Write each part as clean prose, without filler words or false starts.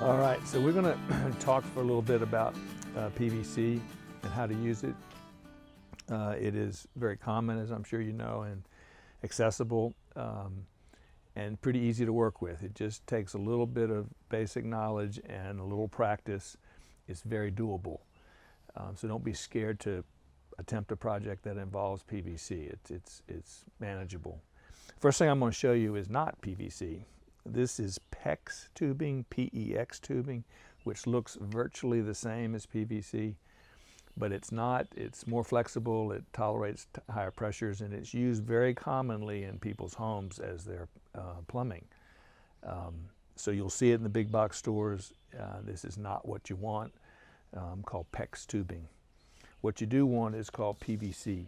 All right, so we're going to talk for a little bit about PVC and how to use it. It is very common, as I'm sure you know, and accessible and pretty easy to work with. It just takes a little bit of basic knowledge and a little practice. It's very doable. So don't be scared to attempt a project that involves PVC. It's manageable. First thing I'm going to show you is not PVC. This is PEX tubing, P-E-X tubing, which looks virtually the same as PVC, but it's not. It's more flexible, it tolerates higher pressures, and it's used very commonly in people's homes as their plumbing. So you'll see it in the big box stores. This is not what you want, called PEX tubing. What you do want is called PVC.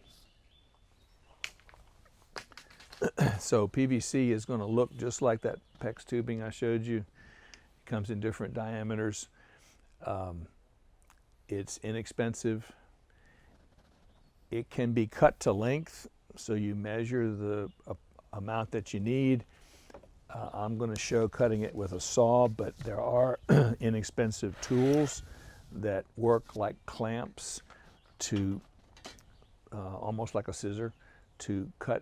So PVC is going to look just like that PEX tubing I showed you. It comes in different diameters. It's inexpensive. It can be cut to length, so you measure the amount that you need. I'm going to show cutting it with a saw, but there are inexpensive tools that work like clamps to almost like a scissor to cut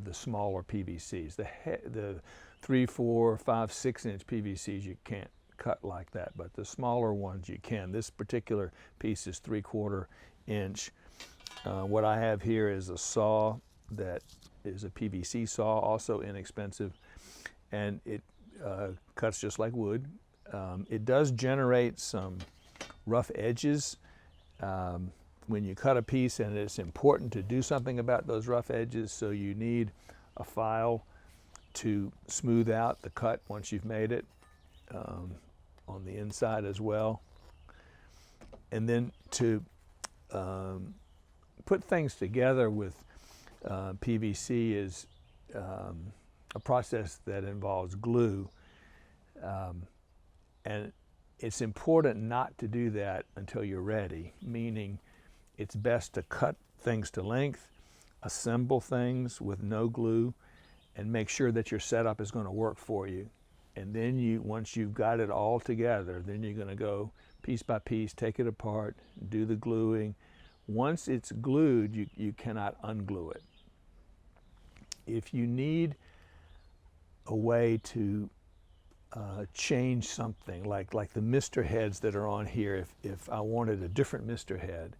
the smaller PVCs. The 3, 4, 5, 6 inch PVCs you can't cut like that, but the smaller ones you can. This particular piece is 3/4 inch. What I have here is a saw that is a PVC saw, also inexpensive, and it cuts just like wood. It does generate some rough edges when you cut a piece, and it's important to do something about those rough edges, so you need a file to smooth out the cut once you've made it on the inside as well. And then to put things together with PVC is a process that involves glue, and it's important not to do that until you're ready, meaning it's best to cut things to length, assemble things with no glue, and make sure that your setup is going to work for you. And then once you've got it all together, then you're going to go piece by piece, take it apart, do the gluing. Once it's glued, you cannot unglue it. If you need a way to change something, like the mister heads that are on here, if I wanted a different mister head,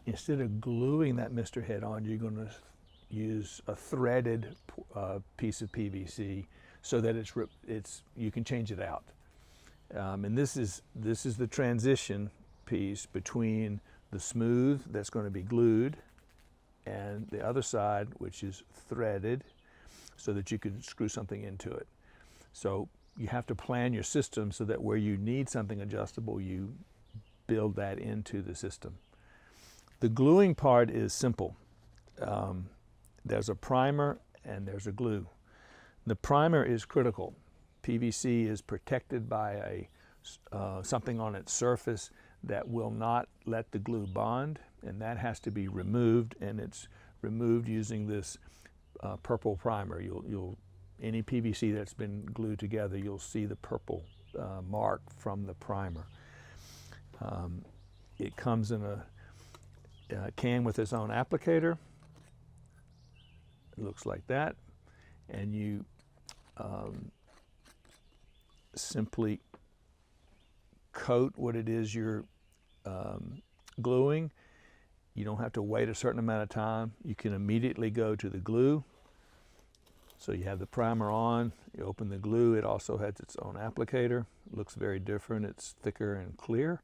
instead of gluing that mister head on, you're going to use a threaded piece of PVC so that you can change it out. And this is the transition piece between the smooth that's going to be glued and the other side, which is threaded, so that you can screw something into it. So you have to plan your system so that where you need something adjustable, you build that into the system. The gluing part is simple. There's a primer and there's a glue. The primer is critical. PVC is protected by something on its surface that will not let the glue bond, and that has to be removed, and it's removed using this purple primer. Any PVC that's been glued together, you'll see the purple mark from the primer. It comes in a can with its own applicator. It looks like that, and you simply coat what it is you're gluing. You don't have to wait a certain amount of time. You can immediately go to the glue. So you have the primer on, you open the glue. It also has its own applicator. It looks very different. It's thicker and clear.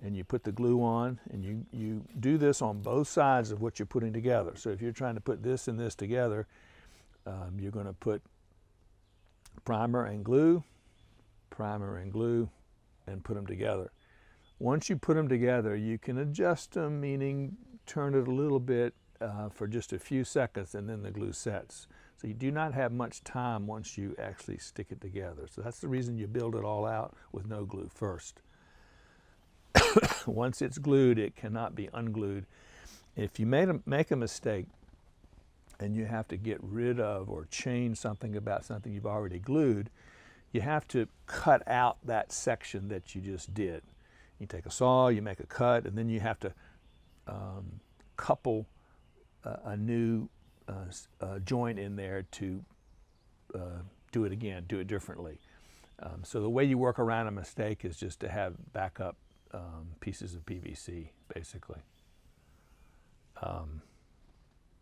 And you put the glue on, and you do this on both sides of what you're putting together. So if you're trying to put this and this together, you're going to put primer and glue, and put them together. Once you put them together, you can adjust them, meaning turn it a little bit for just a few seconds, and then the glue sets. So you do not have much time once you actually stick it together. So that's the reason you build it all out with no glue first. Once it's glued, it cannot be unglued. If you make a mistake and you have to get rid of or change something about something you've already glued, you have to cut out that section that you just did. You take a saw, you make a cut, and then you have to couple a new joint in there to do it again, do it differently. So the way you work around a mistake is just to have backup pieces of PVC, basically.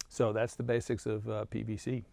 So that's the basics of PVC.